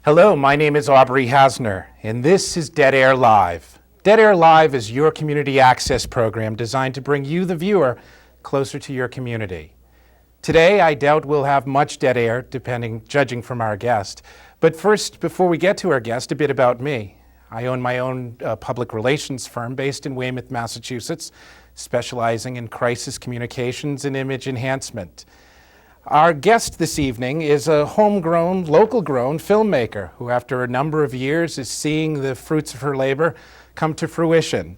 Hello, my name is Aubrey Hasner, and this is Dead Air Live. Dead Air Live is your community access program designed to bring you, the viewer, closer to your community. Today, I doubt we'll have much dead air, judging from our guest. But first, before we get to our guest, a bit about me. I own my own public relations firm based in Weymouth, Massachusetts, specializing in crisis communications and image enhancement. Our guest this evening is a homegrown, local-grown filmmaker who, after a number of years, is seeing the fruits of her labor come to fruition.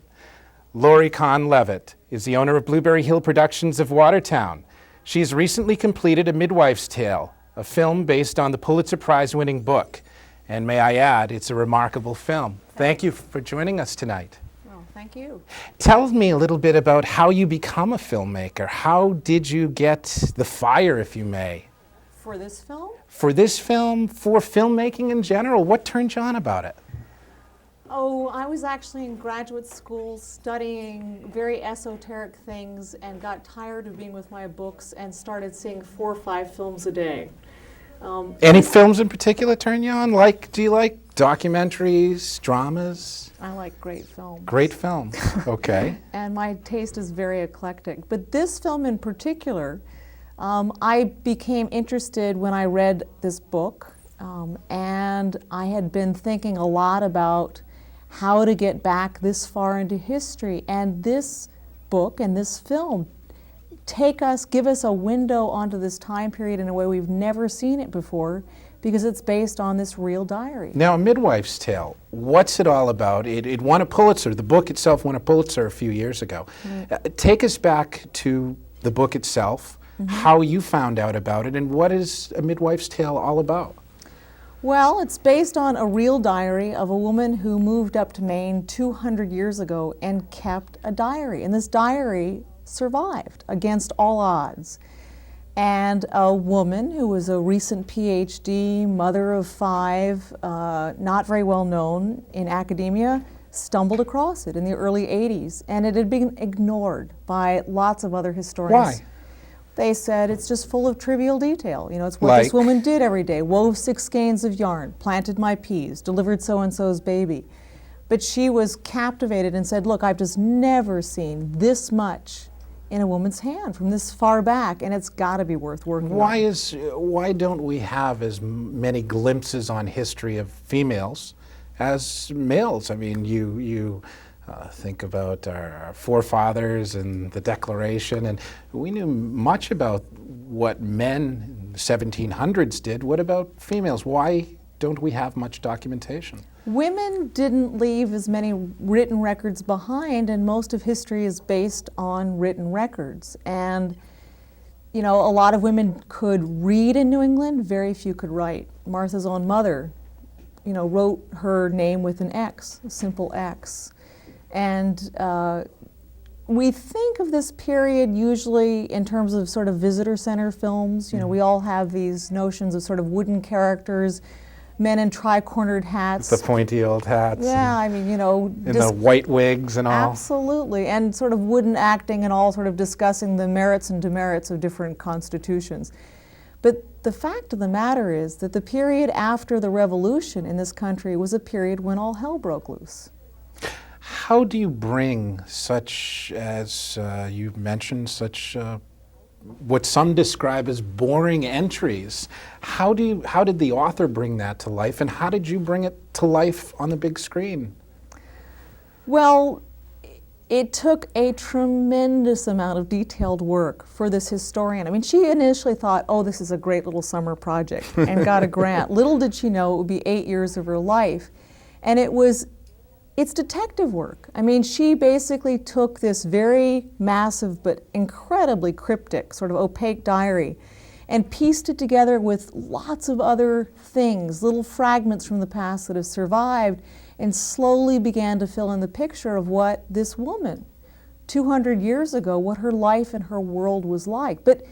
Laurie Kahn Levitt is the owner of Blueberry Hill Productions of Watertown. She's recently completed A Midwifes Tale, a film based on the Pulitzer Prize-winning book. And may I add, it's a remarkable film. Thank you for joining us tonight. Thank you. Tell me a little bit about how you become a filmmaker. How did you get the fire, if you may? For this film? For this film, for filmmaking in general. What turned you on about it? Oh, I was actually in graduate school studying very esoteric things and got tired of being with my books and started seeing 4 or 5 films a day. Any films in particular turn you on? Do you like documentaries, dramas? I like great films. Great films, okay. And my taste is very eclectic. But this film in particular, I became interested when I read this book, and I had been thinking a lot about how to get back this far into history. And this book and this film give us a window onto this time period in a way we've never seen it before, because it's based on this real diary. Now, A Midwife's Tale, what's it all about? It won a Pulitzer. The book itself won a Pulitzer a few years ago. Take us back to the book itself, how you found out about it, and what is A Midwife's Tale all about? Well, it's based on a real diary of a woman who moved up to Maine 200 years ago and kept a diary. And this diary survived against all odds. And a woman who was a recent PhD, mother of 5, not very well known in academia, stumbled across it in the early 80s. And it had been ignored by lots of other historians. Why? They said it's just full of trivial detail. You know, it's what this woman did every day. Wove 6 skeins of yarn, planted my peas, delivered so-and-so's baby. But she was captivated and said, look, I've just never seen this much in a woman's hand from this far back, and it's got to be worth working on. Why don't we have as many glimpses on history of females as males? I mean, you think about our forefathers and the Declaration, and we knew much about what men in the 1700s did. What about females? Why don't we have much documentation? Women didn't leave as many written records behind, and most of history is based on written records. And, you know, a lot of women could read in New England, very few could write. Martha's own mother, you know, wrote her name with an X, a simple X. And we think of this period usually in terms of sort of visitor center films. You know, we all have these notions of sort of wooden characters, men in tri-cornered hats. The pointy old hats. Yeah, I mean, you know. And the white wigs and all. Absolutely, and sort of wooden acting and all sort of discussing the merits and demerits of different constitutions. But the fact of the matter is that the period after the Revolution in this country was a period when all hell broke loose. How do you bring such, as you mentioned, such what some describe as boring entries? How did the author bring that to life, and how did you bring it to life on the big screen? Well, it took a tremendous amount of detailed work for this historian. I mean, she initially thought, oh, this is a great little summer project, and got a grant. Little did she know it would be 8 years of her life. And it's detective work. I mean, she basically took this very massive but incredibly cryptic, sort of opaque diary and pieced it together with lots of other things, little fragments from the past that have survived, and slowly began to fill in the picture of what this woman, 200 years ago, what her life and her world was like. But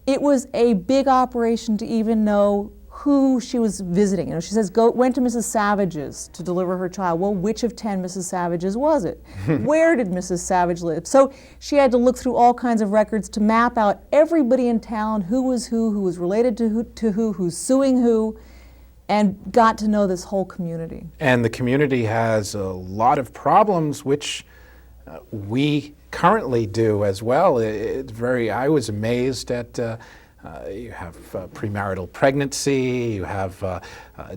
it was a big operation to even know who she was visiting. You know, she says, went to Mrs. Savage's to deliver her child. Well, which of 10 Mrs. Savage's was it? Where did Mrs. Savage live? So she had to look through all kinds of records to map out everybody in town, who was related to who, who's suing who. and got to know this whole community. And the community has a lot of problems, which we currently do as well. I was amazed at, you have premarital pregnancy, you have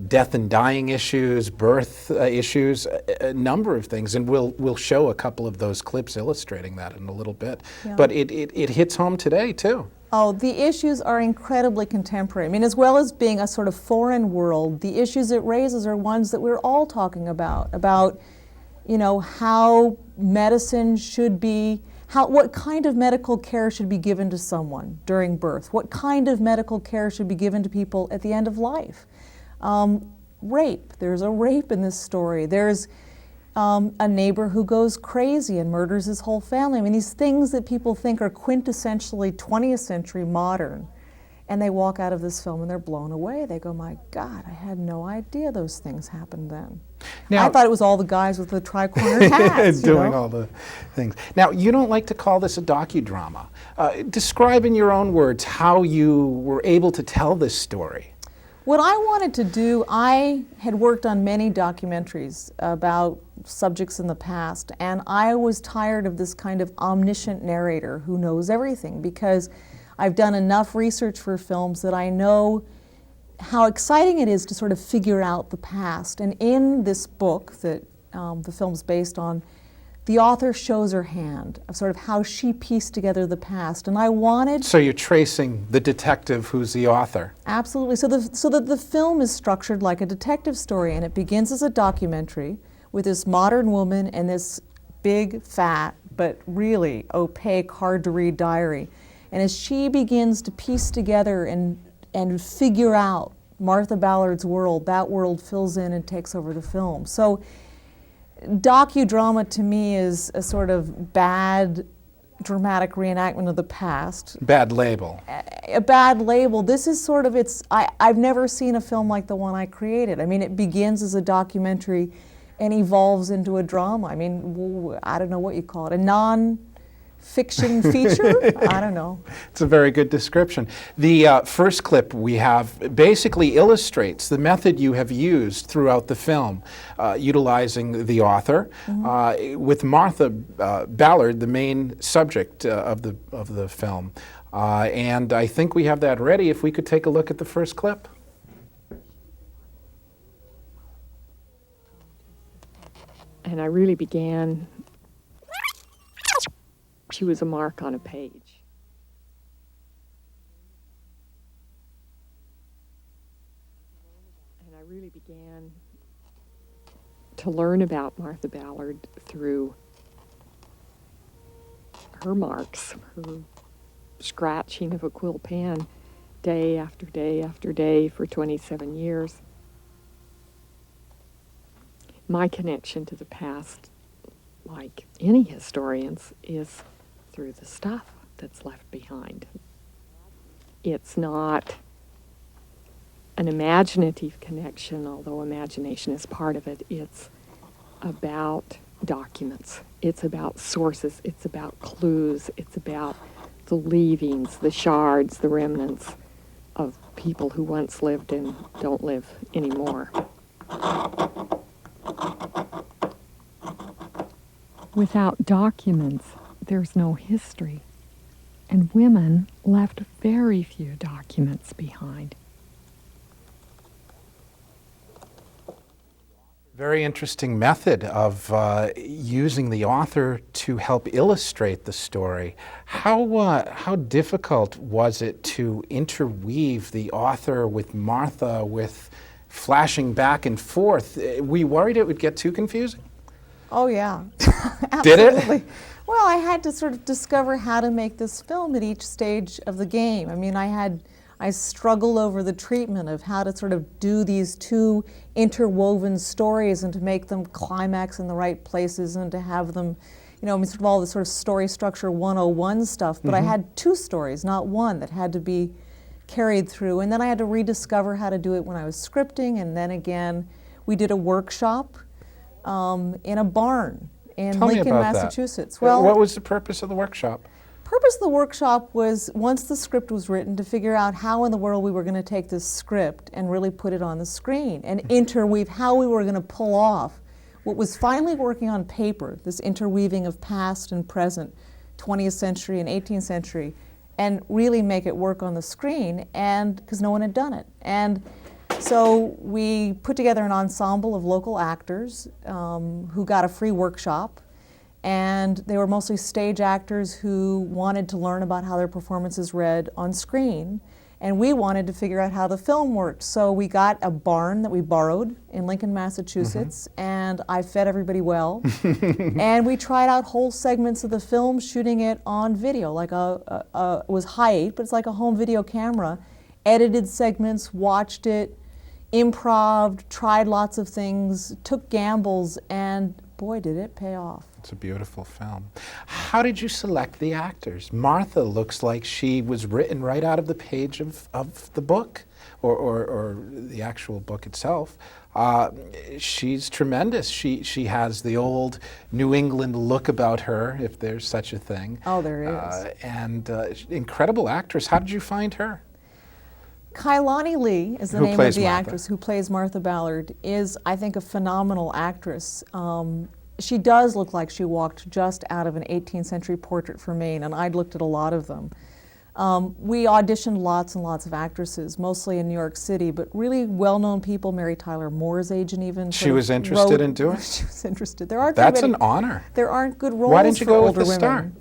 death and dying issues, birth issues, a number of things, and we'll show a couple of those clips illustrating that in a little bit. Yeah. But it hits home today too. Oh, the issues are incredibly contemporary. I mean, as well as being a sort of foreign world, the issues it raises are ones that we're all talking about, you know, how medicine should be, what kind of medical care should be given to someone during birth, what kind of medical care should be given to people at the end of life. Rape, there's a rape in this story. There's a neighbor who goes crazy and murders his whole family. I mean, these things that people think are quintessentially 20th century modern, and they walk out of this film and they're blown away. They go, my God, I had no idea those things happened then. Now, I thought it was all the guys with the tri-cornered hats. Doing all the things. Now, you don't like to call this a docudrama. Describe in your own words how you were able to tell this story. What I wanted to do, I had worked on many documentaries about subjects in the past, and I was tired of this kind of omniscient narrator who knows everything, because I've done enough research for films that I know how exciting it is to sort of figure out the past. And in this book that the film's based on, the author shows her hand of sort of how she pieced together the past. And I wanted... So you're tracing the detective who's the author. Absolutely. So that the film is structured like a detective story, and it begins as a documentary with this modern woman and this big, fat, but really opaque, hard-to-read diary. And as she begins to piece together and figure out Martha Ballard's world, that world fills in and takes over the film. So docudrama to me is a sort of bad dramatic reenactment of the past. Bad label. A bad label. This is sort of, I've never seen a film like the one I created. I mean, it begins as a documentary and evolves into a drama. I mean, I don't know what you call it, a non-fiction feature? I don't know. It's a very good description. The first clip we have basically illustrates the method you have used throughout the film, utilizing the author, with Martha Ballard, the main subject of the film. And I think we have that ready. If we could take a look at the first clip. And I really began, she was a mark on a page. And I really began to learn about Martha Ballard through her marks, her scratching of a quill pen day after day after day for 27 years. My connection to the past, like any historian's, is through the stuff that's left behind. It's not an imaginative connection, although imagination is part of it. It's about documents. It's about sources. It's about clues. It's about the leavings, the shards, the remnants of people who once lived and don't live anymore. Without documents, there's no history, and women left very few documents behind. Very interesting method of using the author to help illustrate the story. How difficult was it to interweave the author with Martha, with flashing back and forth? Were you worried it would get too confusing? Oh yeah, Did absolutely. it? Well, I had to sort of discover how to make this film at each stage of the game. I mean, I struggled over the treatment of how to sort of do these two interwoven stories and to make them climax in the right places and to have them, you know, I mean, sort of all the sort of story structure 101 stuff, but I had two stories, not one, that had to be carried through. And then I had to rediscover how to do it when I was scripting, and then again, we did a workshop in a barn in Lincoln, Massachusetts. Well, what was the purpose of the workshop? purpose of the workshop was, once the script was written, to figure out how in the world we were going to take this script and really put it on the screen and interweave how we were going to pull off what was finally working on paper, this interweaving of past and present, 20th century and 18th century, and really make it work on the screen, and because no one had done it. And so we put together an ensemble of local actors who got a free workshop, and they were mostly stage actors who wanted to learn about how their performances read on screen, and we wanted to figure out how the film worked. So we got a barn that we borrowed in Lincoln, Massachusetts, and I fed everybody well. And we tried out whole segments of the film, shooting it on video, like it was high-8, but it's like a home video camera, edited segments, watched it, improv'd, tried lots of things, took gambles, and boy, did it pay off. It's a beautiful film. How did you select the actors? Martha looks like she was written right out of the page of the book, or the actual book itself. She's tremendous. She has the old New England look about her, if there's such a thing. Oh, there is. And incredible actress. How did you find her? Kailani Lee is the Who name of plays the Martha. actress who plays Martha Ballard, is, I think, a phenomenal actress. She does look like she walked just out of an 18th century portrait for Maine, and I'd looked at a lot of them. We auditioned lots and lots of actresses, mostly in New York City, but really well-known people. Mary Tyler Moore's agent even. She was interested in doing it? She was interested. There aren't That's many, an honor. There aren't good roles Why didn't you for go with older the women. star?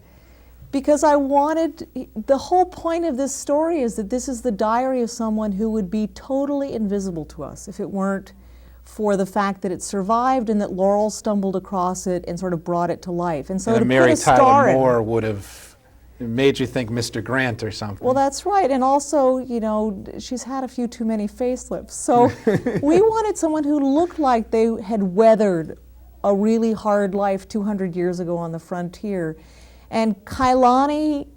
Because I wanted, the whole point of this story is that this is the diary of someone who would be totally invisible to us if it weren't for the fact that it survived and that Laurel stumbled across it and sort of brought it to life. And so And to Mary put a star Tyler in, Moore would have made you think Mr. Grant or something. well, that's right. And also, you know, she's had a few too many facelifts. So we wanted someone who looked like they had weathered a really hard life 200 years ago on the frontier. And Kailani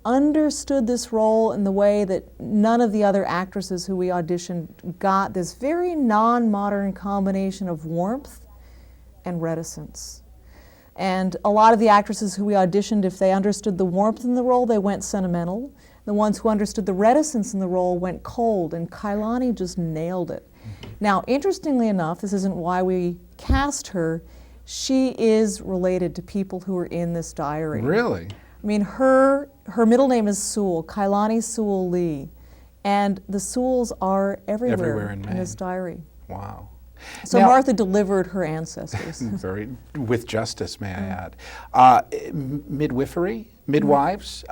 understood this role in the way that none of the other actresses who we auditioned got, this very non-modern combination of warmth and reticence. And a lot of the actresses who we auditioned, if they understood the warmth in the role, they went sentimental. The ones who understood the reticence in the role went cold, and Kailani just nailed it. Now, interestingly enough, this isn't why we cast her, she is related to people who are in this diary. Really? I mean, her middle name is Sewell, Kailani Sewell Lee, and the Sewells are everywhere in in this Maine. diary. Wow. So Now- Martha delivered her ancestors. Very, with justice, may I add. Midwives.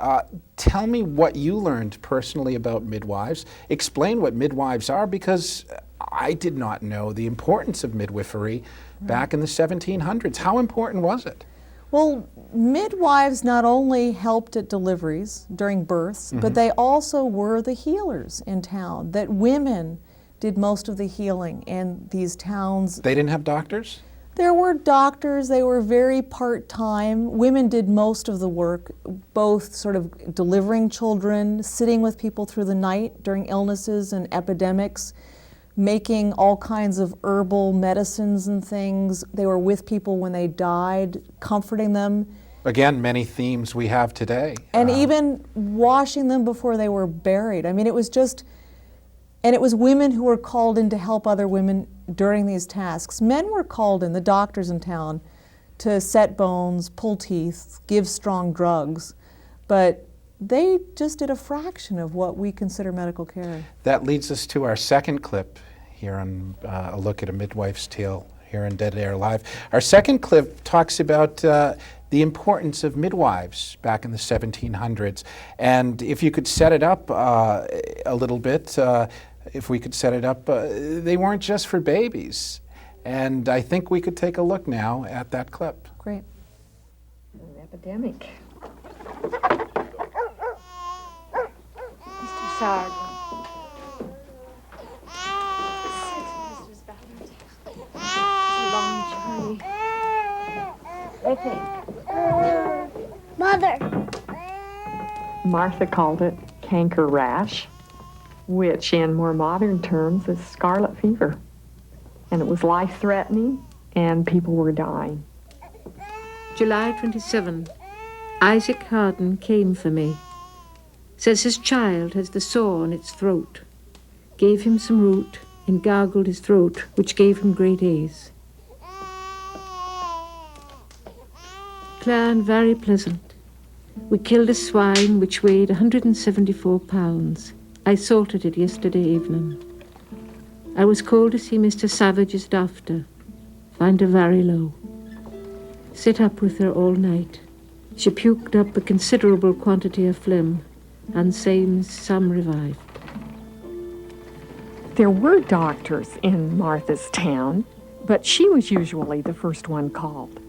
Tell me what you learned personally about midwives. Explain what midwives are, because I did not know the importance of midwifery back in the 1700s. How important was it? Well, midwives not only helped at deliveries during births, but they also were the healers in town, that women did most of the healing in these towns. They didn't have doctors? There were doctors, they were very part-time. Women did most of the work, both sort of delivering children, sitting with people through the night during illnesses and epidemics, making all kinds of herbal medicines and things. They were with people when they died, comforting them. Again, many themes we have today. And even washing them before they were buried. I mean, it was just, and it was women who were called in to help other women during these tasks. Men were called in, the doctors in town, to set bones, pull teeth, give strong drugs, but they just did a fraction of what we consider medical care. That leads us to our second clip here on A Look at a Midwife's Tale here on Dead Air Live. Our second clip talks about the importance of midwives back in the 1700s. And if you could set it up a little bit, if we could set it up, they weren't just for babies. And I think we could take a look now at that clip. Great. An epidemic. Mr. Sargent. Mrs. Ballard. It's a long journey. Mother. Martha called it canker rash, which in more modern terms is scarlet fever. And it was life-threatening, and people were dying. July 27, Isaac Harden came for me. Says his child has the sore on its throat. Gave him some root and gargled his throat, which gave him great ease. Clan very pleasant. We killed a swine which weighed 174 pounds. I salted it yesterday evening. I was called to see Mr. Savage's doctor. Find her very low. Sit up with her all night. She puked up a considerable quantity of phlegm, and seems some revived. There were doctors in Martha's town, but she was usually the first one called.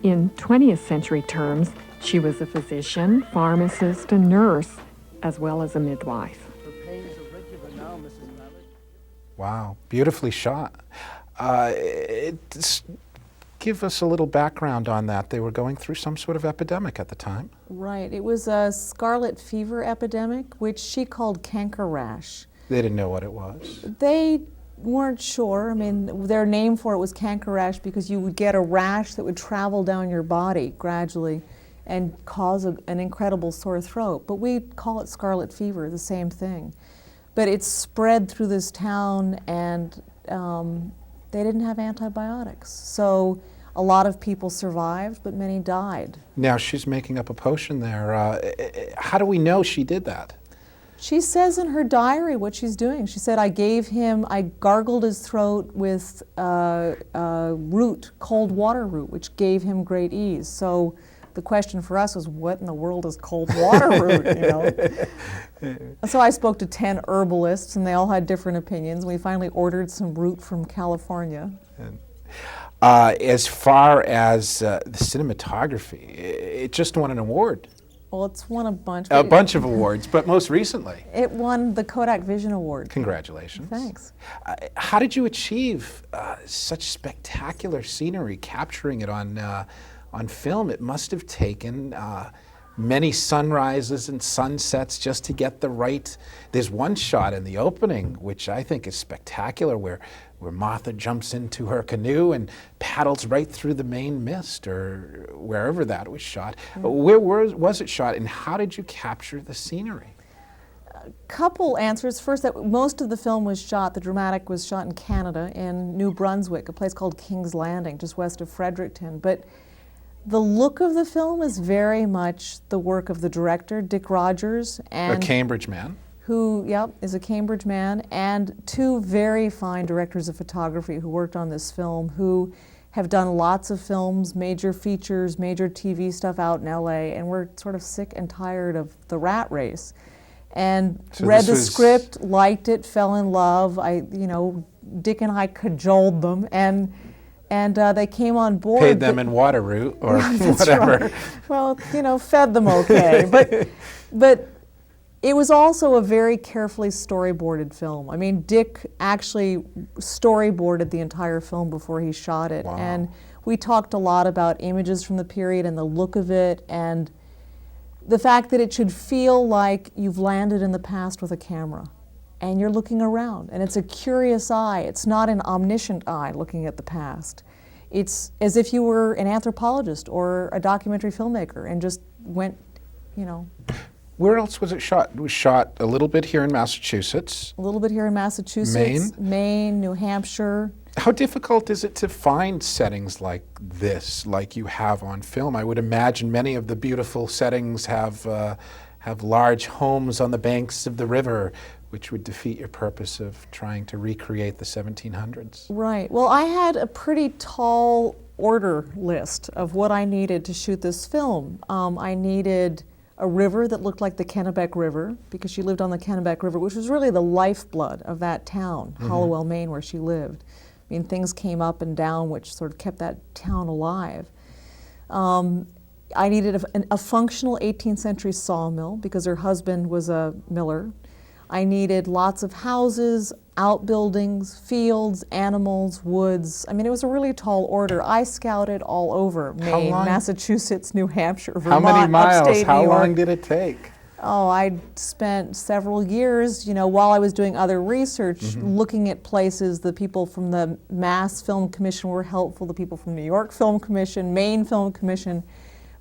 In 20th century terms, she was a physician, pharmacist, and nurse, as well as a midwife. Wow, beautifully shot. Give us a little background on that. They were going through some sort of epidemic at the time. Right. It was a scarlet fever epidemic, which she called canker rash. They didn't know what it was. They weren't sure. I mean, their name for it was canker rash because you would get a rash that would travel down your body gradually and cause an incredible sore throat. But we call it scarlet fever, the same thing. But it spread through this town, and they didn't have antibiotics. So a lot of people survived, but many died. Now she's making up a potion there. How do we know she did that? She says in her diary what she's doing. She said, I gargled his throat with root, cold water root, which gave him great ease. So the question for us was, what in the world is cold water root, you know? So I spoke to 10 herbalists, and they all had different opinions. We finally ordered some root from California. As far as the cinematography, it just won an award. Well, it's won a bunch. A bunch of awards, but most recently. It won the Kodak Vision Award. Congratulations. Thanks. How did you achieve such spectacular scenery, capturing it on film? It must have taken many sunrises and sunsets just to get the right. There's one shot in the opening, which I think is spectacular, where Martha jumps into her canoe and paddles right through the Maine mist, or wherever that was shot. Where was it shot, and how did you capture the scenery? A couple answers. First, that most of the film was shot, the dramatic was shot in Canada, in New Brunswick, a place called King's Landing, just west of Fredericton. But the look of the film is very much the work of the director, Dick Rogers, and a Cambridge man. Who, is a Cambridge man, and two very fine directors of photography who worked on this film, who have done lots of films, major features, major TV stuff out in LA, and we're sort of sick and tired of the rat race. And so read the script, liked it, fell in love. Dick and I cajoled them, and they came on board. Paid them in water root or whatever. Right. Well, fed them okay. But it was also a very carefully storyboarded film. I mean, Dick actually storyboarded the entire film before he shot it. Wow. And we talked a lot about images from the period and the look of it, and the fact that it should feel like you've landed in the past with a camera and you're looking around, and it's a curious eye. It's not an omniscient eye looking at the past. It's as if you were an anthropologist or a documentary filmmaker and just went, Where else was it shot? It was shot a little bit here in Massachusetts. A little bit here in Massachusetts. Maine, New Hampshire. How difficult is it to find settings like this, like you have on film? I would imagine many of the beautiful settings have large homes on the banks of the river, which would defeat your purpose of trying to recreate the 1700s. Right. Well, I had a pretty tall order list of what I needed to shoot this film. I needed a river that looked like the Kennebec River, because she lived on the Kennebec River, which was really the lifeblood of that town, Hollowell, Maine, where she lived. I mean, things came up and down, which sort of kept that town alive. I needed a functional 18th century sawmill, because her husband was a miller. I needed lots of houses, outbuildings, fields, animals, woods. I mean, it was a really tall order. I scouted all over Maine, Massachusetts, New Hampshire, Vermont, How many miles? upstate How New York. long did it take? Oh, I spent several years, while I was doing other research, looking at places. The people from the Mass Film Commission were helpful, the people from New York Film Commission, Maine Film Commission.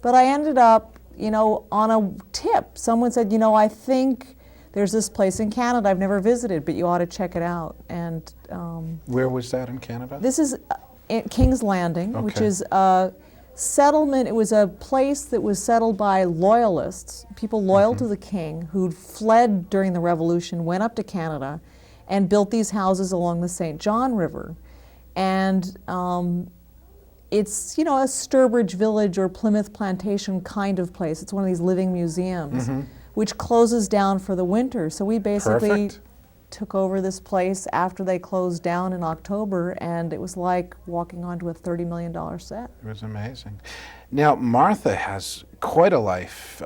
But I ended up on a tip, someone said, I think there's this place in Canada I've never visited, but you ought to check it out. And Where was that in Canada? this is at King's Landing, which Okay. is a settlement. It was a place that was settled by loyalists, people loyal to the king, who'd fled during the Revolution, went up to Canada, and built these houses along the St. John River. And it's, a Sturbridge Village or Plymouth Plantation kind of place. It's one of these living museums, which closes down for the winter. So we basically Perfect. took over this place after they closed down in October, and it was like walking onto a $30 million set. It was amazing. Now, Martha has quite a life.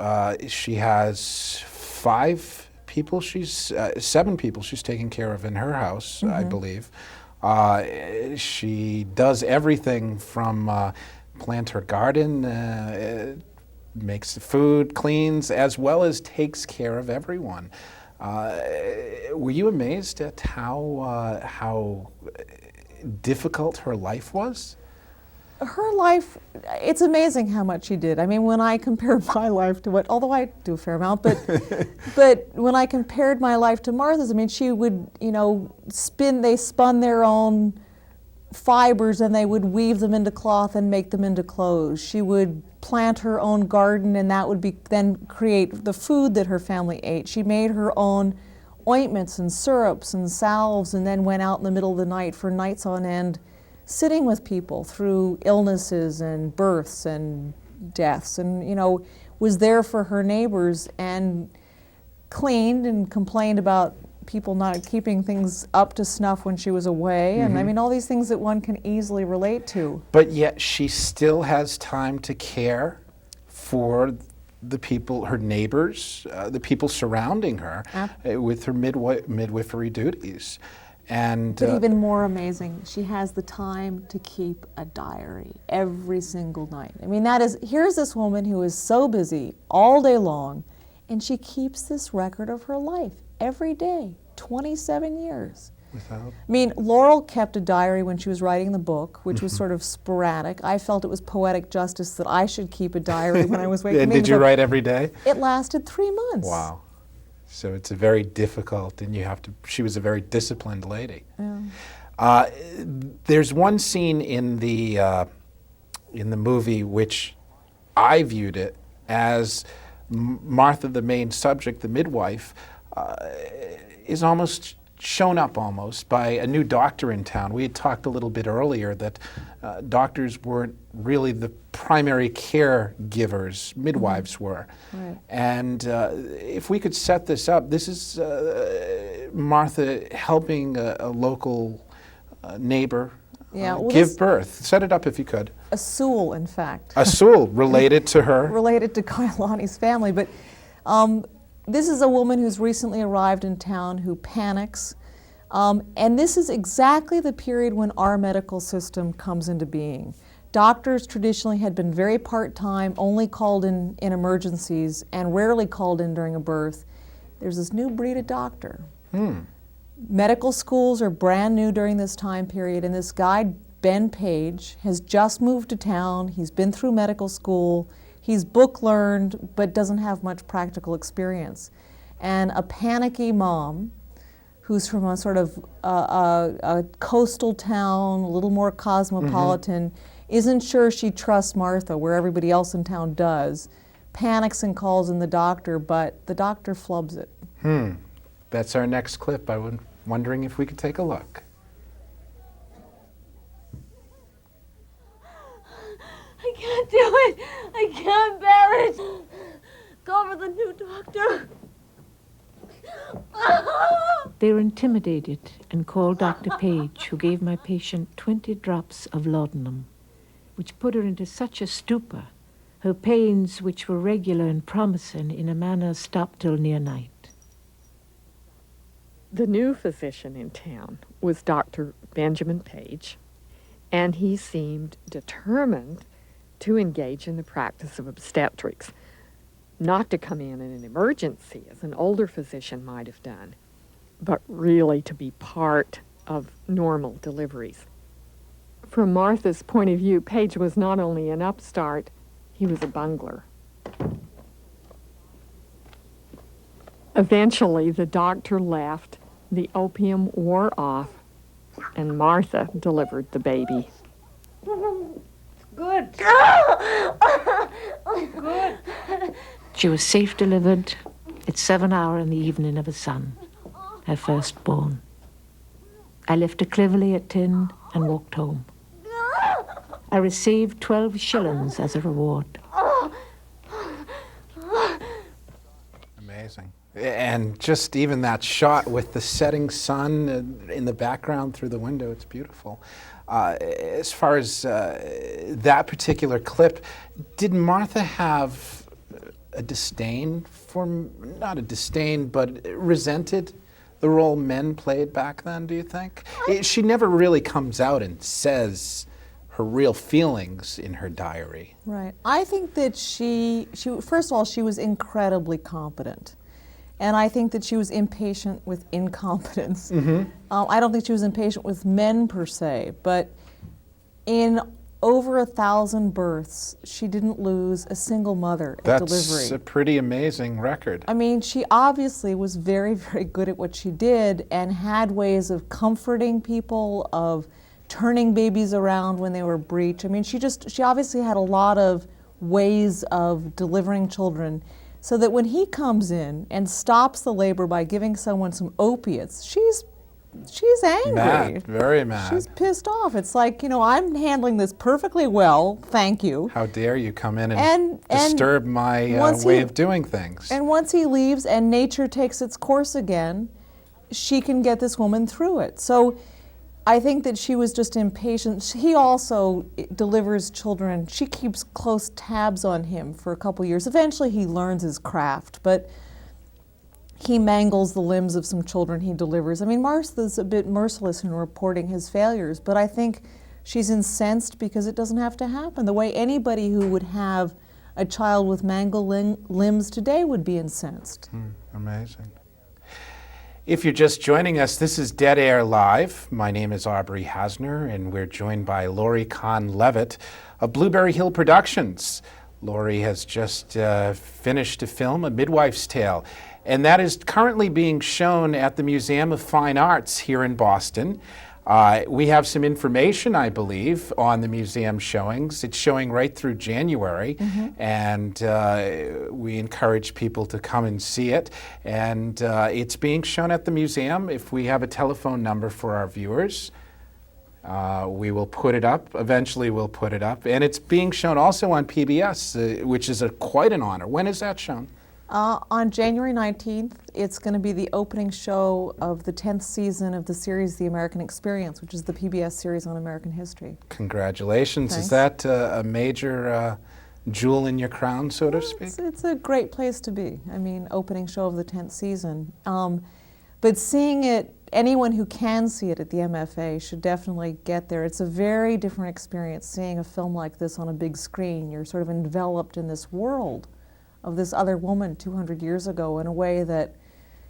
She has 7 people she's taking care of in her house, I believe. She does everything from plant her garden, makes the food, cleans, as well as takes care of everyone. Were you amazed at how difficult her life was? Her life, it's amazing how much she did. I mean, when I compared my life to although I do a fair amount, but when I compared my life to Martha's, I mean, she would, they spun their own fibers and they would weave them into cloth and make them into clothes. She would plant her own garden, and that would then create the food that her family ate. She made her own ointments and syrups and salves, and then went out in the middle of the night for nights on end, sitting with people through illnesses and births and deaths, and was there for her neighbors, and cleaned and complained about people not keeping things up to snuff when she was away. And I mean, all these things that one can easily relate to. But yet she still has time to care for the people, her neighbors, the people surrounding her, with her midwifery duties. And But even more amazing, she has the time to keep a diary every single night. I mean, here's this woman who is so busy all day long, and she keeps this record of her life every day, 27 years. without. I mean, Laurel kept a diary when she was writing the book, which was sort of sporadic. I felt it was poetic justice that I should keep a diary when I was waking up. And did you write every day? It lasted 3 months. Wow. So it's a very difficult, and she was a very disciplined lady. Yeah. There's one scene in the movie which I viewed it as Martha, the main subject, the midwife, is almost shown up almost by a new doctor in town. We had talked a little bit earlier that doctors weren't really the primary caregivers, midwives were. Right. And if we could set this up, this is Martha helping a local neighbor give birth. Set it up if you could. A Sewell, in fact. A Sewell, related to her. Related to Kailani's family. But this is a woman who's recently arrived in town who panics. And this is exactly the period when our medical system comes into being. Doctors traditionally had been very part-time, only called in emergencies, and rarely called in during a birth. There's this new breed of doctor. Medical schools are brand new during this time period, and this guy, Ben Page, has just moved to town. He's been through medical school. He's book learned, but doesn't have much practical experience. And a panicky mom who's from a sort of a coastal town, a little more cosmopolitan, isn't sure she trusts Martha where everybody else in town does, panics and calls in the doctor, but the doctor flubs it. That's our next clip. I was wondering if we could take a look. I can't do it. I can't bear it. Go for the new doctor. They were intimidated and called Dr. Page, who gave my patient 20 drops of laudanum, which put her into such a stupor, her pains, which were regular and promising, in a manner stopped till near night. The new physician in town was Dr. Benjamin Page, and he seemed determined to engage in the practice of obstetrics, not to come in an emergency as an older physician might have done, but really to be part of normal deliveries. From Martha's point of view, Page was not only an upstart, he was a bungler. Eventually, the doctor left, the opium wore off, and Martha delivered the baby. Good. Good. She was safe delivered at 7 hours in the evening of her son, her firstborn. I left her cleverly at 10 and walked home. I received 12 shillings as a reward. Amazing. And just even that shot with the setting sun in the background through the window, it's beautiful. As far as that particular clip, did Martha have a disdain for, not a disdain, but resented the role men played back then, do you think? She never really comes out and says her real feelings in her diary. Right. I think that she first of all, she was incredibly competent. And I think that she was impatient with incompetence. I don't think she was impatient with men per se, but in over 1,000 births, she didn't lose a single mother at delivery. That's a pretty amazing record. I mean, she obviously was very, very good at what she did and had ways of comforting people, of turning babies around when they were breech. I mean, she obviously had a lot of ways of delivering children, so that when he comes in and stops the labor by giving someone some opiates, she's angry. Mad, very mad. She's pissed off. It's like, I'm handling this perfectly well, thank you. How dare you come in and disturb my way of doing things. And once he leaves and nature takes its course again, she can get this woman through it. So I think that she was just impatient. He also delivers children. She keeps close tabs on him for a couple years. Eventually he learns his craft, but he mangles the limbs of some children he delivers. I mean, Martha's a bit merciless in reporting his failures, but I think she's incensed because it doesn't have to happen. The way anybody who would have a child with mangled limbs today would be incensed. Amazing. If you're just joining us, this is Dead Air Live. My name is Aubrey Hasner, and we're joined by Laurie Kahn Levitt of Blueberry Hill Productions. Laurie has just finished a film, A Midwife's Tale, and that is currently being shown at the Museum of Fine Arts here in Boston. We have some information, I believe, on the museum showings. It's showing right through January, and we encourage people to come and see it. And it's being shown at the museum. If we have a telephone number for our viewers, we will put it up. Eventually we'll put it up. And it's being shown also on PBS, which is quite an honor. When is that shown? On January 19th, it's going to be the opening show of the 10th season of the series The American Experience, which is the PBS series on American history. Congratulations. Thanks. Is that a major jewel in your crown, so to speak? It's a great place to be. I mean, opening show of the 10th season. But seeing it, anyone who can see it at the MFA should definitely get there. It's a very different experience seeing a film like this on a big screen. You're sort of enveloped in this world of this other woman 200 years ago in a way that,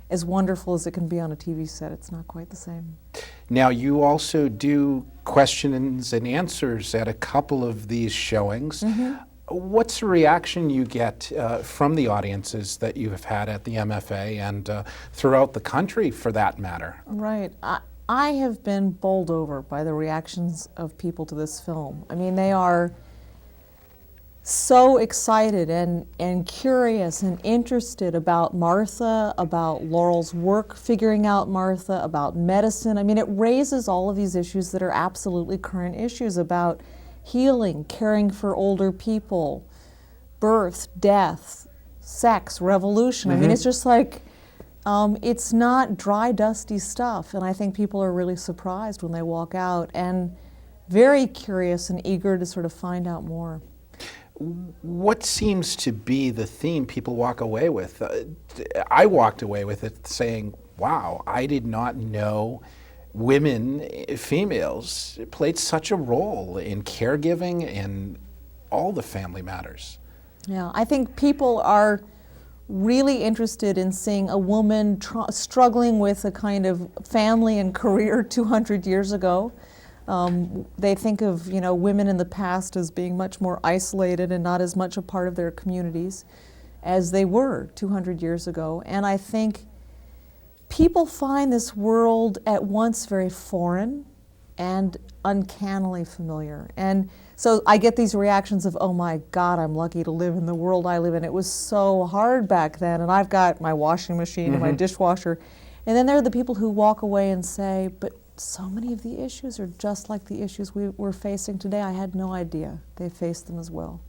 as wonderful as it can be on a TV set, it's not quite the same. Now, you also do questions and answers at a couple of these showings. What's the reaction you get from the audiences that you have had at the MFA and throughout the country, for that matter? Right. I have been bowled over by the reactions of people to this film. I mean, they are so excited and curious and interested about Martha, about Laurel's work figuring out Martha, about medicine. I mean, it raises all of these issues that are absolutely current issues about healing, caring for older people, birth, death, sex, revolution. I mean, it's just like, it's not dry, dusty stuff. And I think people are really surprised when they walk out and very curious and eager to sort of find out more. What seems to be the theme people walk away with? I walked away with it saying, wow, I did not know women, females, played such a role in caregiving and all the family matters. Yeah, I think people are really interested in seeing a woman struggling with a kind of family and career 200 years ago. They think of, women in the past as being much more isolated and not as much a part of their communities. as they were 200 years ago. And I think people find this world at once very foreign and uncannily familiar. And so I get these reactions of, oh my God, I'm lucky to live in the world I live in. It was so hard back then, and I've got my washing machine and my dishwasher. And then there are the people who walk away and say, but so many of the issues are just like the issues we're facing today. I had no idea they faced them as well.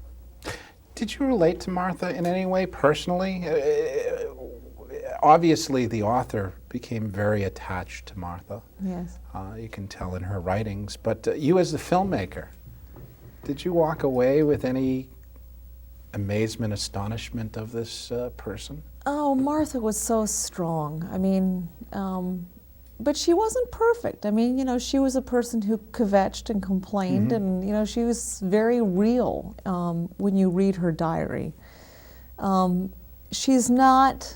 Did you relate to Martha in any way personally? Obviously, the author became very attached to Martha. Yes. You can tell in her writings. But you as the filmmaker, did you walk away with any amazement, astonishment of this person? Oh, Martha was so strong. I mean, but she wasn't perfect. I mean, you know, she was a person who kvetched and complained, and, you know, she was very real when you read her diary. She's not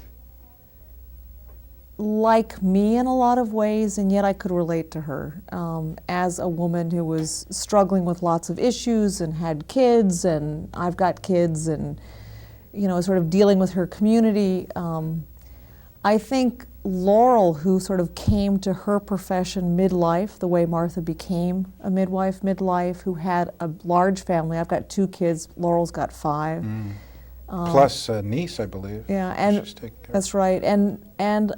like me in a lot of ways, and yet I could relate to her as a woman who was struggling with lots of issues and had kids, and I've got kids, and, you know, sort of dealing with her community. I think Laurel, who sort of came to her profession midlife, the way Martha became a midwife midlife, who had a large family. I've got 2 kids, Laurel's got 5. Plus a niece, I believe. Yeah, and that's right. And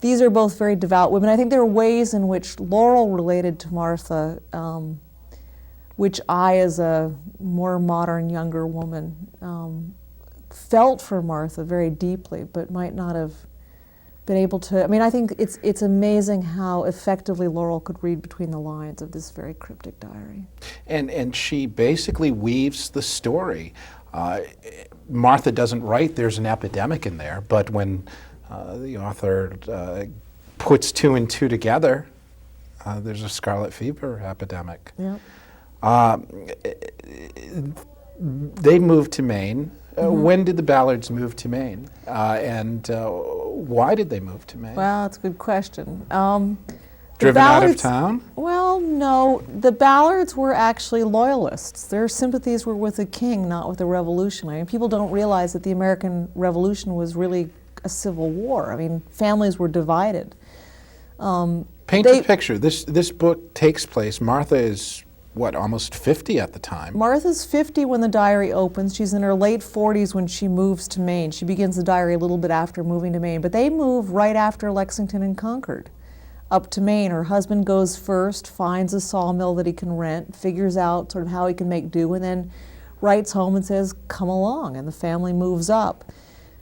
these are both very devout women. I think there are ways in which Laurel related to Martha, which I, as a more modern, younger woman, felt for Martha very deeply, but might not have been able to. I mean, I think it's amazing how effectively Laurel could read between the lines of this very cryptic diary. And she basically weaves the story. Martha doesn't write there's an epidemic in there, but when the author puts 2 and 2 together, there's a scarlet fever epidemic. Yep. They moved to Maine. When did the Ballards move to Maine? And why did they move to Maine? Well, that's a good question. Driven out of town? Well, no. The Ballards were actually loyalists. Their sympathies were with the king, not with the revolution. I mean, people don't realize that the American Revolution was really a civil war. I mean, families were divided. Paint a picture. This book takes place. Martha is, what, almost 50 at the time? Martha's 50 when the diary opens. She's in her late 40s when she moves to Maine. She begins the diary a little bit after moving to Maine, but they move right after Lexington and Concord up to Maine. Her husband goes first, finds a sawmill that he can rent, figures out sort of how he can make do, and then writes home and says, come along, and the family moves up.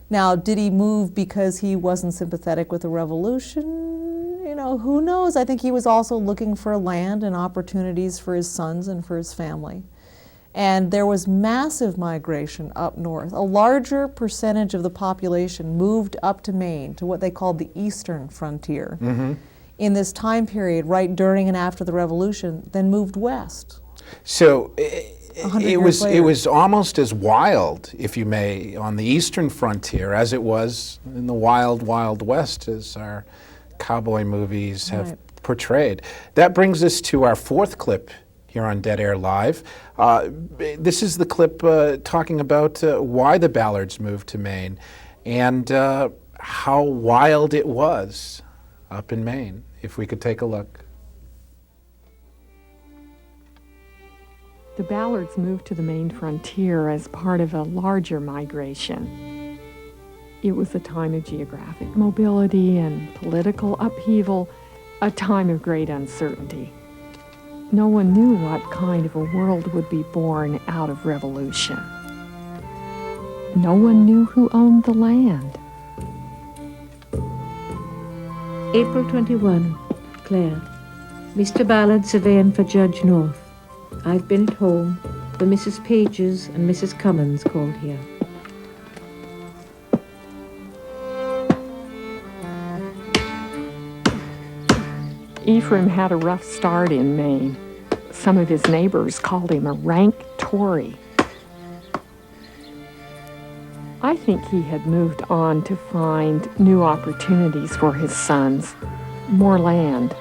Now, did he move because he wasn't sympathetic with the revolution? You know, who knows? I think he was also looking for land and opportunities for his sons and for his family. And there was massive migration up north. A larger percentage of the population moved up to Maine, to what they called the eastern frontier, in this time period, right during and after the Revolution, then moved west. So it was almost as wild, if you may, on the eastern frontier as it was in the wild, wild west, as our cowboy movies have portrayed. That brings us to our 4th clip here on Dead Air Live. This is the clip talking about why the Ballards moved to Maine and how wild it was up in Maine. If we could take a look. The Ballards moved to the Maine frontier as part of a larger migration. It was a time of geographic mobility and political upheaval, a time of great uncertainty. No one knew what kind of a world would be born out of revolution. No one knew who owned the land. April 21, Claire. Mr. Ballard surveying for Judge North. I've been at home, but Mrs. Pages and Mrs. Cummins called here. Ephraim had a rough start in Maine. Some of his neighbors called him a rank Tory. I think he had moved on to find new opportunities for his sons, more land.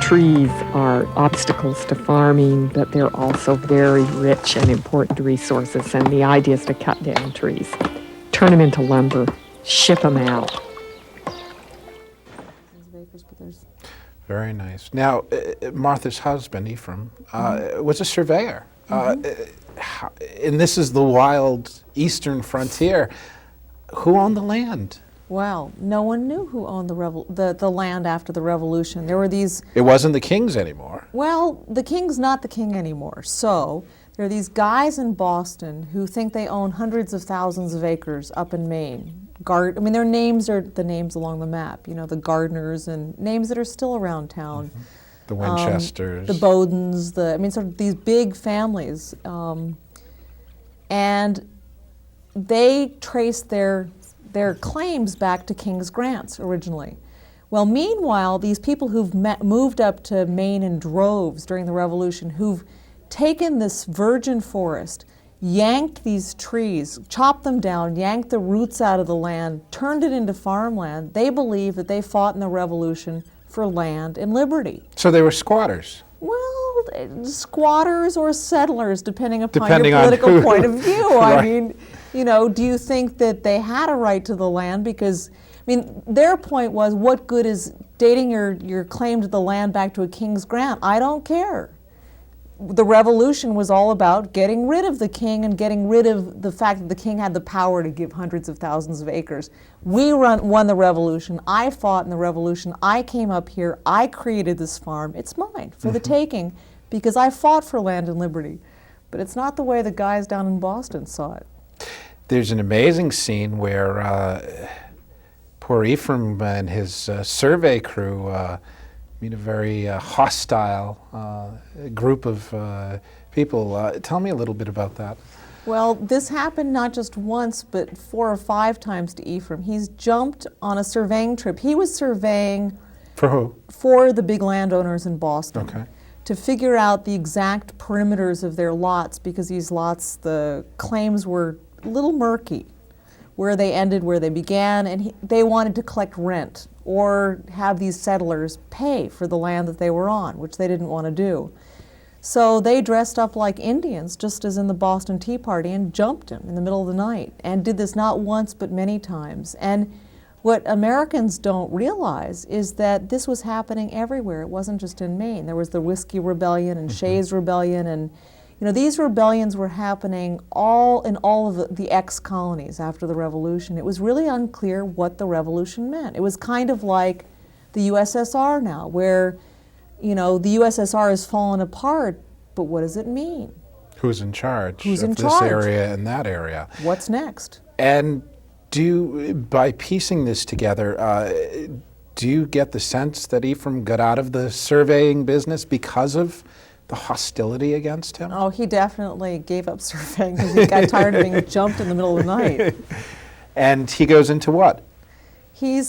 trees are obstacles to farming, but they're also very rich and important resources. And the idea is to cut down trees, turn them into lumber, ship them out. Very nice. Now, Martha's husband, Ephraim, was a surveyor. And this is the wild eastern frontier. Who owned the land? Well, no one knew who owned the land after the Revolution. There were these... It wasn't the king's anymore. Well, the king's not the king anymore. So there are these guys in Boston who think they own hundreds of thousands of acres up in Maine. I mean, their names are the names along the map, you know, the Gardners and names that are still around town. The Winchesters. The Bowdens, sort of these big families. And they trace their claims back to King's grants originally. Well, meanwhile, these people who've moved up to Maine in droves during the Revolution, who've taken this virgin forest, yanked these trees, chopped them down, yanked the roots out of the land, turned it into farmland, they believe that they fought in the Revolution for land and liberty. So they were squatters. Well, squatters or settlers, depending your on political who. point of view. Right. I mean, you know, do you think that they had a right to the land? Because, I mean, their point was, what good is dating your claim to the land back to a king's grant? I don't care. The Revolution was all about getting rid of the king and getting rid of the fact that the king had the power to give hundreds of thousands of acres. We won the Revolution. I fought in the Revolution. I came up here. I created this farm. It's mine for the taking because I fought for land and liberty. But it's not the way the guys down in Boston saw it. There's an amazing scene where poor Ephraim and his survey crew meet a very hostile group of people. Tell me a little bit about that. Well, this happened not just once, but 4 or 5 times to Ephraim. He's jumped on a surveying trip. He was surveying... For who? For the big landowners in Boston. Okay. To figure out the exact perimeters of their lots, because these lots, the claims were a little murky, where they ended, where they began, and they wanted to collect rent or have these settlers pay for the land that they were on, which they didn't want to do. So they dressed up like Indians, just as in the Boston Tea Party, and jumped him in the middle of the night, and did this not once but many times. And what Americans don't realize is that this was happening everywhere. It wasn't just in Maine. There was the Whiskey Rebellion and Shays Rebellion, and these rebellions were happening in all of the ex-colonies after the Revolution. It was really unclear what the Revolution meant. It was kind of like the USSR now, where, the USSR has fallen apart, but what does it mean? Who's in charge Who's of in this charge? area and that area? What's next? And by piecing this together, do you get the sense that Ephraim got out of the surveying business because of the hostility against him? Oh, he definitely gave up surveying because he got tired of being jumped in the middle of the night. And he goes into what? He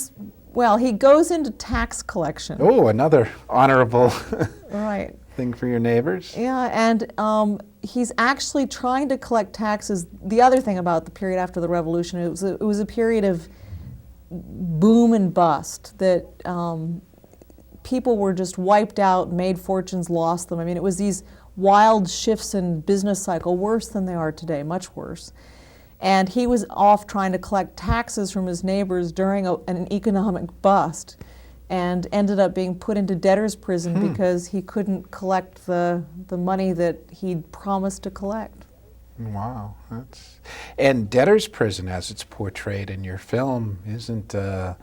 goes into tax collection. Oh, another honorable Right. thing for your neighbors. Yeah, and he's actually trying to collect taxes. The other thing about the period after the Revolution, it was a period of boom and bust, that people were just wiped out, made fortunes, lost them. I mean, it was these wild shifts in business cycle, worse than they are today, much worse. And he was off trying to collect taxes from his neighbors during an economic bust, and ended up being put into debtor's prison because he couldn't collect the money that he'd promised to collect. Wow, and debtor's prison, as it's portrayed in your film, isn't the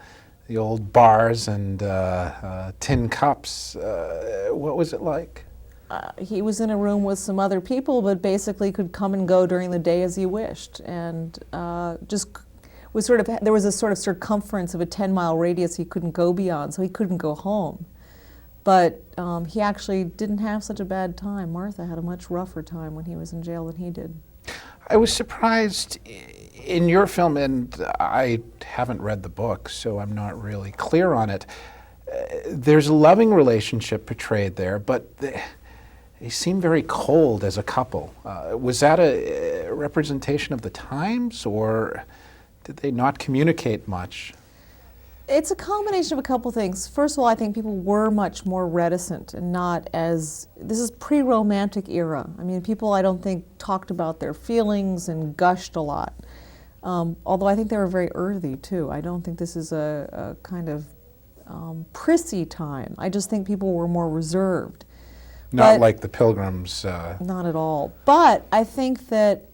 old bars and tin cups. What was it like? He was in a room with some other people, but basically could come and go during the day as he wished, and there was a sort of circumference of a 10-mile radius he couldn't go beyond, so he couldn't go home. But he actually didn't have such a bad time. Martha had a much rougher time when he was in jail than he did. I was surprised in your film, and I haven't read the book, so I'm not really clear on it. There's a loving relationship portrayed there, but they seem very cold as a couple. Was that a representation of the times, or did they not communicate much? It's a combination of a couple things. First of all, I think people were much more reticent and not as, this is pre-romantic era. I mean, people I don't think talked about their feelings and gushed a lot. Although I think they were very earthy too. I don't think this is a kind of prissy time. I just think people were more reserved. Not like the Pilgrims. Not at all. But I think that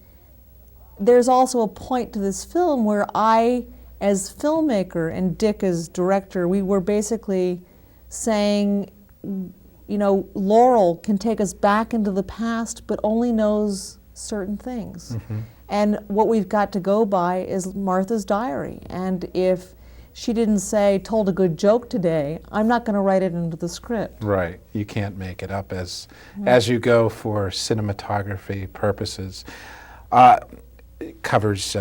there's also a point to this film where I, as filmmaker and Dick as director, we were basically saying, you know, Laurel can take us back into the past, but only knows certain things. And what we've got to go by is Martha's diary. And if she didn't say, told a good joke today, I'm not going to write it into the script. Right. You can't make it up as you go for cinematography purposes. It covers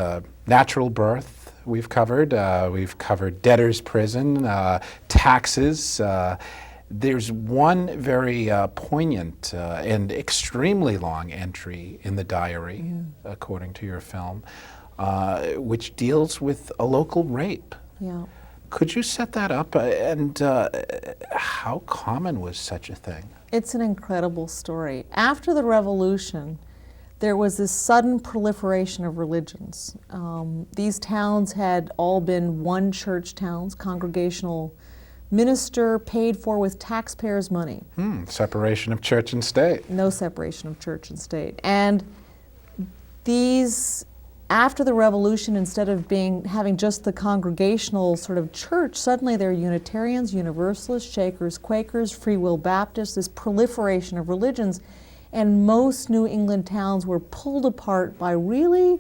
natural birth. We've covered debtor's prison, taxes. There's one very poignant and extremely long entry in the diary, according to your film, which deals with a local rape. Yeah. Could you set that up? And how common was such a thing? It's an incredible story. After the Revolution, there was this sudden proliferation of religions. These towns had all been one church towns, congregational minister paid for with taxpayers' money. Separation of church and state. No separation of church and state. And these, after the Revolution, instead of having just the congregational sort of church, suddenly there are Unitarians, Universalists, Shakers, Quakers, Free Will Baptists, this proliferation of religions. And most New England towns were pulled apart by really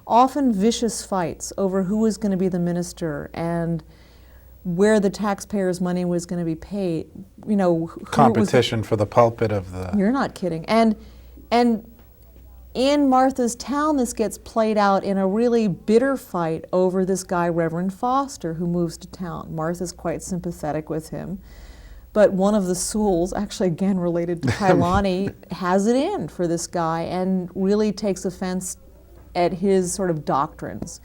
often vicious fights over who was going to be the minister and where the taxpayers' money was going to be paid. You know, competition for the pulpit of the... You're not kidding. And in Martha's town, this gets played out in a really bitter fight over this guy, Reverend Foster, who moves to town. Martha's quite sympathetic with him. But one of the Sewells, actually again related to Kailani, has it in for this guy and really takes offense at his sort of doctrines.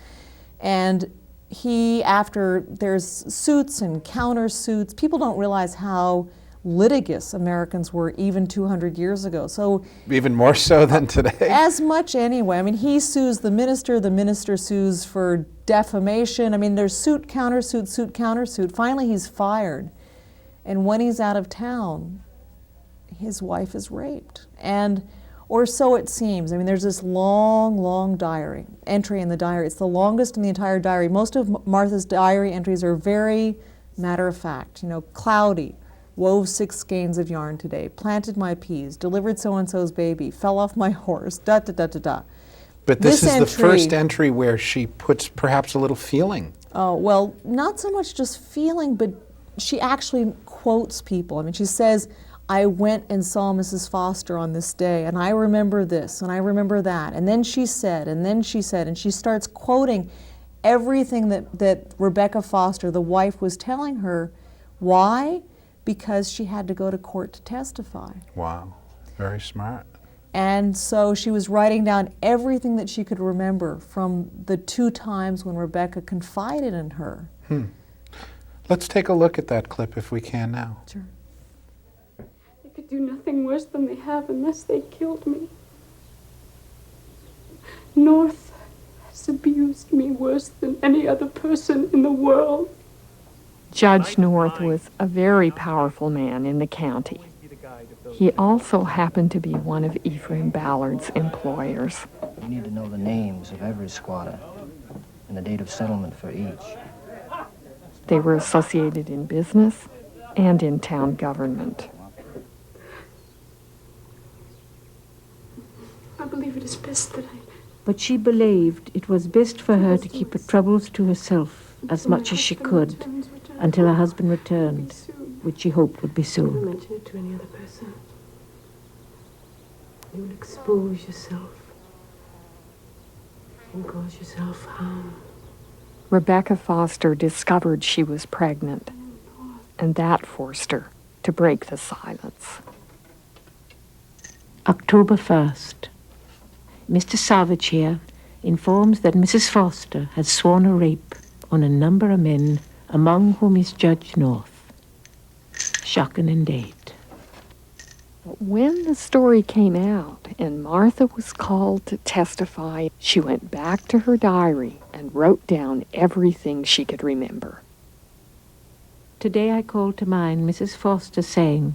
And he, after there's suits and countersuits, people don't realize how litigious Americans were even 200 years ago. So even more so than today? As much anyway. I mean, he sues the minister sues for defamation. I mean, there's suit, countersuit. Finally, he's fired. And when he's out of town, his wife is raped. Or so it seems. I mean, there's this long entry in the diary. It's the longest in the entire diary. Most of Martha's diary entries are very matter of fact. You know, cloudy, wove 6 skeins of yarn today, planted my peas, delivered so-and-so's baby, fell off my horse, da-da-da-da-da. But this is the first entry where she puts perhaps a little feeling. Oh, well, not so much just feeling, but she actually quotes people. I mean, she says, I went and saw Mrs. Foster on this day, and I remember this, and I remember that, and then she said, and she starts quoting everything that Rebecca Foster, the wife, was telling her. Why? Because she had to go to court to testify. Wow, very smart. And so she was writing down everything that she could remember from the 2 times when Rebecca confided in her. Let's take a look at that clip if we can now. Sure. They could do nothing worse than they have unless they killed me. North has abused me worse than any other person in the world. Judge North was a very powerful man in the county. He also happened to be one of Ephraim Ballard's employers. You need to know the names of every squatter and the date of settlement for each. They were associated in business and in town government. I believe it is best that I... But she believed it was best for her to keep her troubles to herself as much as she could until her husband returned, which she hoped would be Don't soon. mention it to any other person. You will expose yourself and cause yourself harm. Rebecca Foster discovered she was pregnant, and that forced her to break the silence. October 1st. Mr. Savage here informs that Mrs. Foster has sworn a rape on a number of men among whom is Judge North. Shocking indeed. But when the story came out and Martha was called to testify, she went back to her diary and wrote down everything she could remember. Today I called to mind Mrs. Foster saying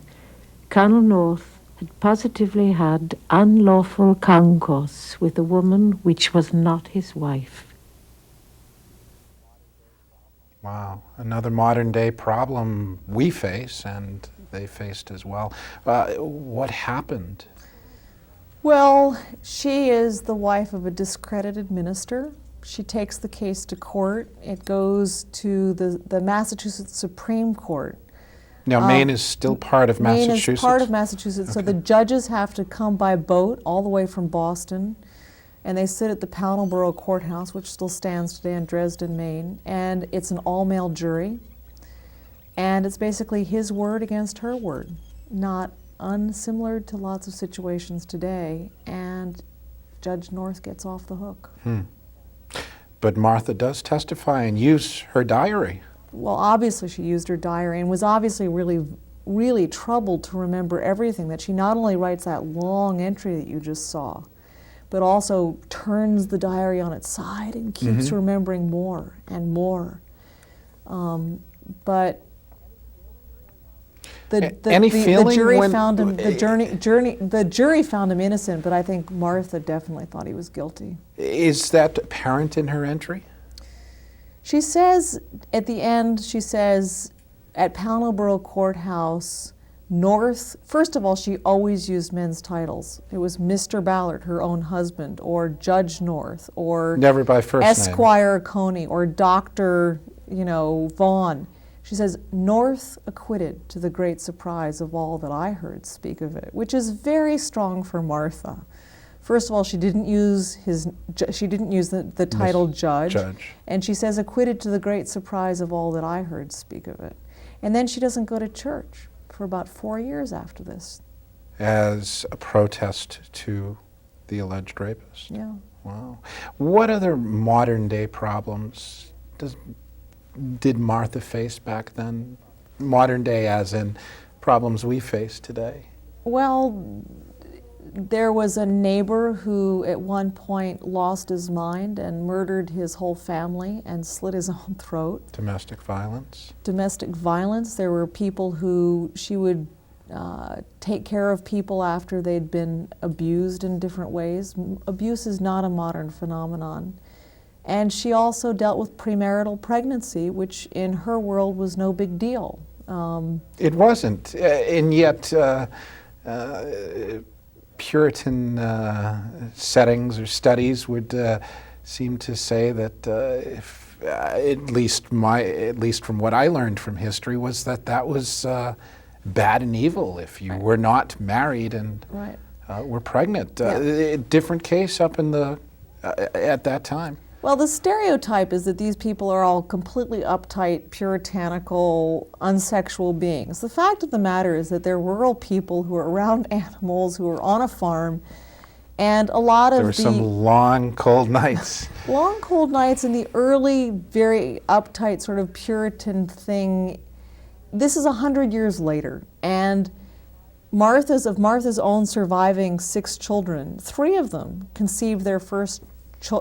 Colonel North had positively had unlawful concourse with a woman which was not his wife. Wow, another modern day problem we face and they faced as well. What happened? Well, she is the wife of a discredited minister. She takes the case to court. It goes to the Massachusetts Supreme Court. Now, Maine is still part of Massachusetts? Maine is part of Massachusetts, so the judges have to come by boat all the way from Boston, and they sit at the Pownellborough Courthouse, which still stands today in Dresden, Maine, and it's an all-male jury, and it's basically his word against her word, not unsimilar to lots of situations today, and Judge North gets off the hook. But Martha does testify and use her diary. Well, obviously she used her diary and was obviously really troubled to remember everything, that she not only writes that long entry that you just saw, but also turns the diary on its side and keeps remembering more and more. But the jury found him innocent, but I think Martha definitely thought he was guilty. Is that apparent in her entry? She says at the end, she says at Pownellborough Courthouse, North, first of all, she always used men's titles. It was Mr. Ballard, her own husband, or Judge North, or never by first name. Esquire Coney, or Dr. Vaughn. She says, North acquitted to the great surprise of all that I heard speak of it, which is very strong for Martha. First of all, she didn't use the title judge, and she says acquitted to the great surprise of all that I heard speak of it. And then she doesn't go to church for about 4 years after this. As a protest to the alleged rapist? Yeah. Wow. What other modern day problems did Martha face back then? Modern day as in problems we face today? Well, there was a neighbor who at one point lost his mind and murdered his whole family and slit his own throat. Domestic violence? Domestic violence. There were people who she would take care of people after they'd been abused in different ways. Abuse is not a modern phenomenon. And she also dealt with premarital pregnancy, which in her world was no big deal. It wasn't, and yet Puritan settings or studies would seem to say that, if, at least from what I learned from history, was that was bad and evil if you were not married and were pregnant. Different case up in at that time. Well, the stereotype is that these people are all completely uptight, puritanical, unsexual beings. The fact of the matter is that they're rural people who are around animals, who are on a farm, and a lot of there were some long, cold nights. Long, cold nights in the early, very uptight sort of Puritan thing. This is 100 years later, and Martha's own surviving 6 children, 3 of them conceived their first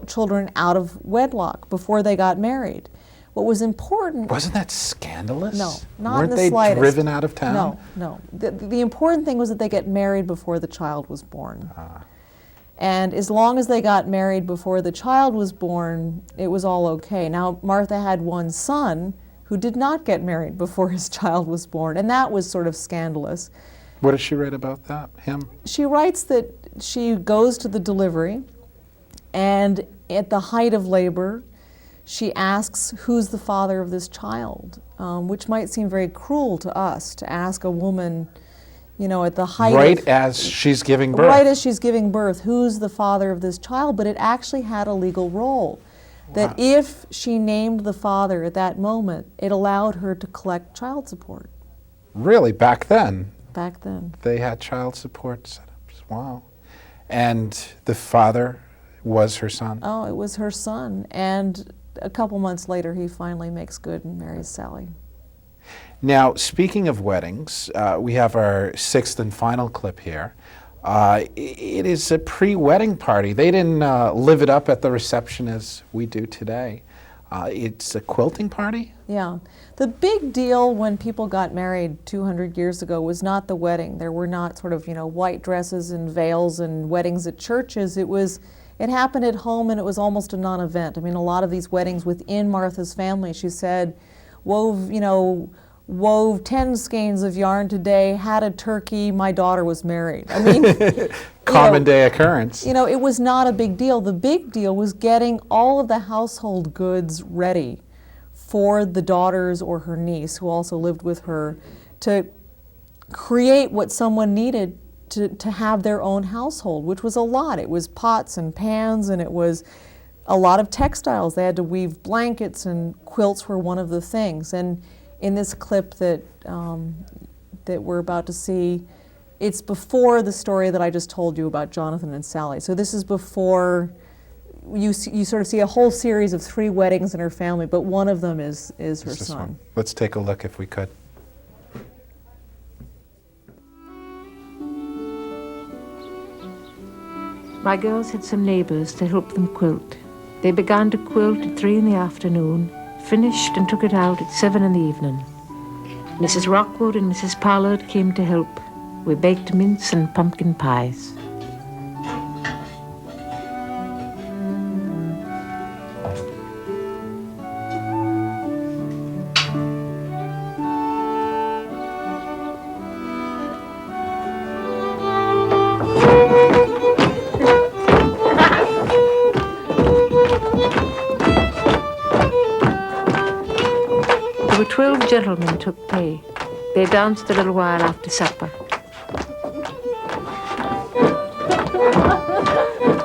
children out of wedlock before they got married. What was important... Wasn't that scandalous? No, not Weren't in the slightest. Weren't they driven out of town? No. The important thing was that they get married before the child was born. And as long as they got married before the child was born, it was all okay. Now, Martha had one son who did not get married before his child was born, and that was sort of scandalous. What does she write about that, him? She writes that she goes to the delivery, and at the height of labor, she asks who's the father of this child, which might seem very cruel to us to ask a woman, at the height right as she's giving birth. Right as she's giving birth, who's the father of this child? But it actually had a legal role. That if she named the father at that moment, it allowed her to collect child support. Really? Back then? Back then. They had child support setups. Wow. And the father was her son? Oh, it was her son. And a couple months later, he finally makes good and marries Sally. Now, speaking of weddings, we have our 6th and final clip here. It is a pre-wedding party. They didn't live it up at the reception as we do today. It's a quilting party? Yeah. The big deal when people got married 200 years ago was not the wedding. There were not sort of, white dresses and veils and weddings at churches. It happened at home, and it was almost a non-event. I mean, a lot of these weddings within Martha's family, she said, wove 10 skeins of yarn today, had a turkey, my daughter was married. I mean, common day occurrence. It was not a big deal. The big deal was getting all of the household goods ready for the daughters or her niece, who also lived with her, to create what someone needed to have their own household, which was a lot. It was pots and pans, and it was a lot of textiles. They had to weave blankets, and quilts were one of the things. And in this clip that we're about to see, it's before the story that I just told you about Jonathan and Sally. So this is before you sort of see a whole series of 3 weddings in her family, but one of them is her son. One. Let's take a look if we could. My girls had some neighbours to help them quilt. They began to quilt at 3 in the afternoon, finished and took it out at 7 in the evening. Mrs. Rockwood and Mrs. Pollard came to help. We baked mince and pumpkin pies. There were 12 gentlemen took pay. They danced a little while after supper.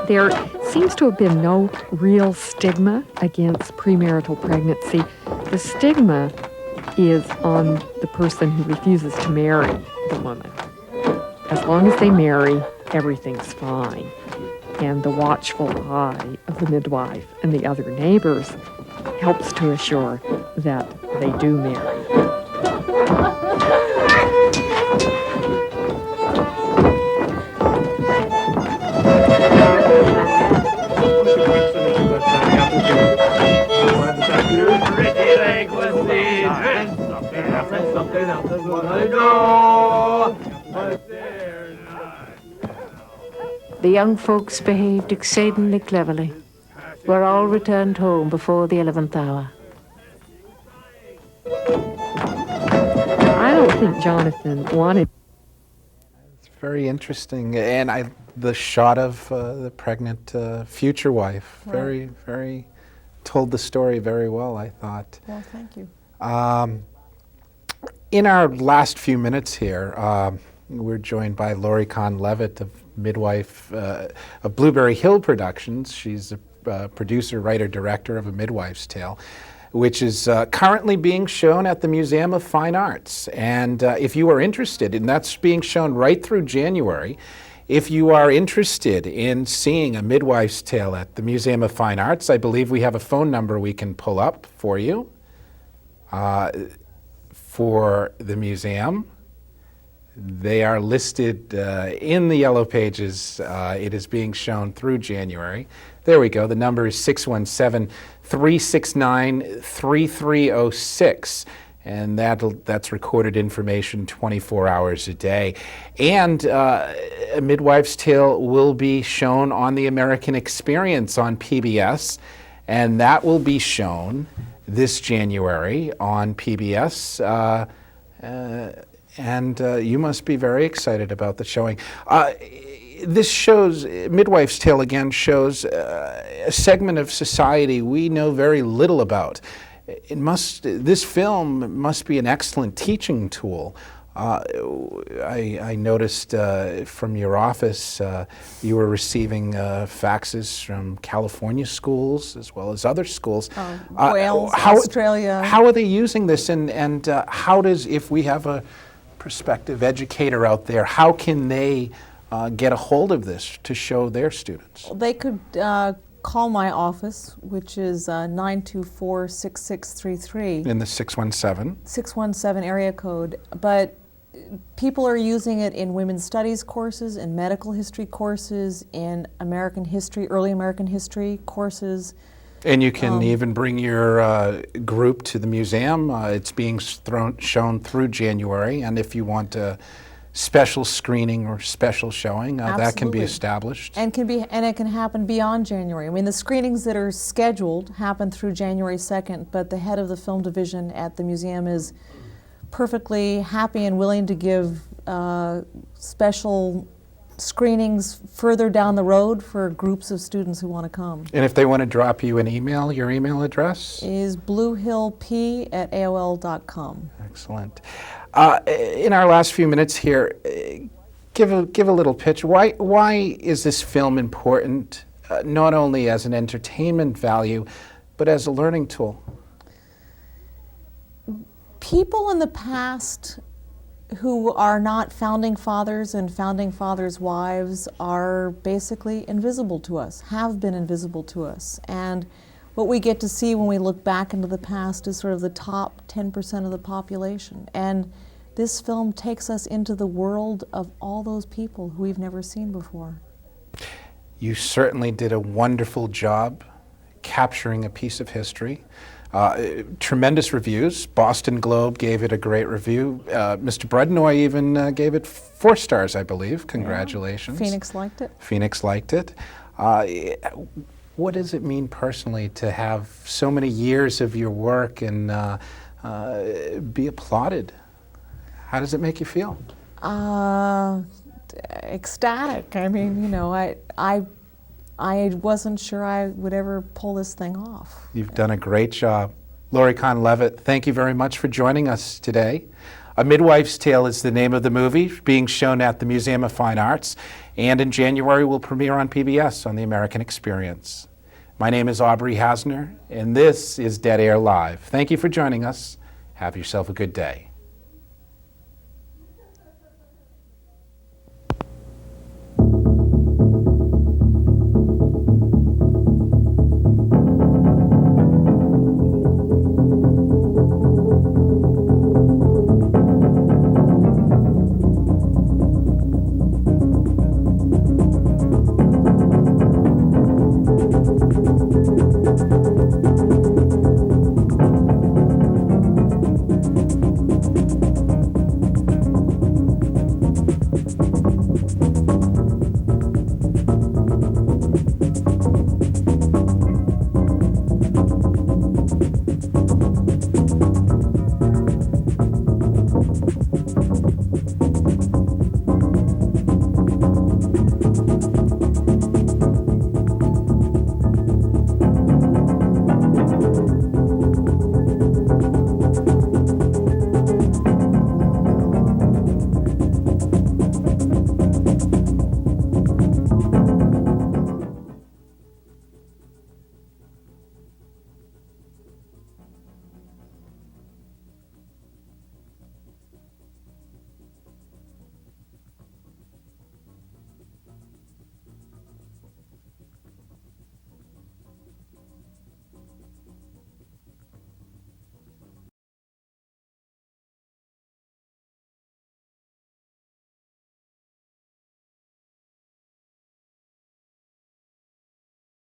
There seems to have been no real stigma against premarital pregnancy. The stigma is on the person who refuses to marry the woman. As long as they marry, everything's fine. And the watchful eye of the midwife and the other neighbors helps to assure that they do marry. The young folks behaved exceedingly cleverly. We're all returned home before the 11th hour. I don't think Jonathan wanted. It's very interesting, and the shot of the pregnant future wife, Right. very told the story very well, I thought. Well, thank you. In our last few minutes here, we're joined by Laurie Kahn Levitt, of Midwife of Blueberry Hill Productions. She's a producer, writer, director of A Midwife's Tale, which is currently being shown at the Museum of Fine Arts. And if you are interested, and that's being shown right through January, if you are interested in seeing A Midwife's Tale at the Museum of Fine Arts, I believe we have a phone number we can pull up for you for the museum. They are listed in the Yellow Pages. It is being shown through January. There we go. The number is 617-369-3306. And that's recorded information 24 hours a day. And A Midwife's Tale will be shown on The American Experience on PBS. And that will be shown this January on PBS. And you must be very excited about the showing. This shows, Midwife's Tale again shows a segment of society we know very little about. This film must be an excellent teaching tool. I noticed from your office you were receiving faxes from California schools as well as other schools. Wales, Australia. How are they using this, and how does, if we have a prospective educator out there, how can they get a hold of this to show their students? They could call my office, which is 924-6633. In the 617. 617 area code. But people are using it in women's studies courses, in medical history courses, in American history, early American history courses. And you can even bring your group to the museum. It's being shown through January, and if you want a special screening or special showing, that can be Absolutely. established. And it can happen beyond January. I mean, the screenings that are scheduled happen through January 2nd, but the head of the film division at the museum is perfectly happy and willing to give special screenings further down the road for groups of students who want to come. And if they want to drop you an email, your email address? Is bluehillp@aol.com. Excellent. In our last few minutes here, give a little pitch. Why is this film important, not only as an entertainment value, but as a learning tool? People in the past who are not founding fathers and founding fathers' wives are basically invisible to us, have been invisible to us. And what we get to see when we look back into the past is sort of the top 10% of the population. And this film takes us into the world of all those people who we've never seen before. You certainly did a wonderful job capturing a piece of history. Tremendous reviews. Boston Globe gave it a great review. Mr. Bredenoy even gave it 4 stars, I believe. Congratulations. Phoenix liked it. Phoenix liked it. What does it mean personally to have so many years of your work and be applauded? How does it make you feel? Ecstatic. I mean, you know, I wasn't sure I would ever pull this thing off. You've done a great job. Laurie Kahn Levitt, thank you very much for joining us today. A Midwife's Tale is the name of the movie, being shown at the Museum of Fine Arts, and in January will premiere on PBS on the American Experience. My name is Aubrey Hasner, and this is Dead Air Live. Thank you for joining us. Have yourself a good day.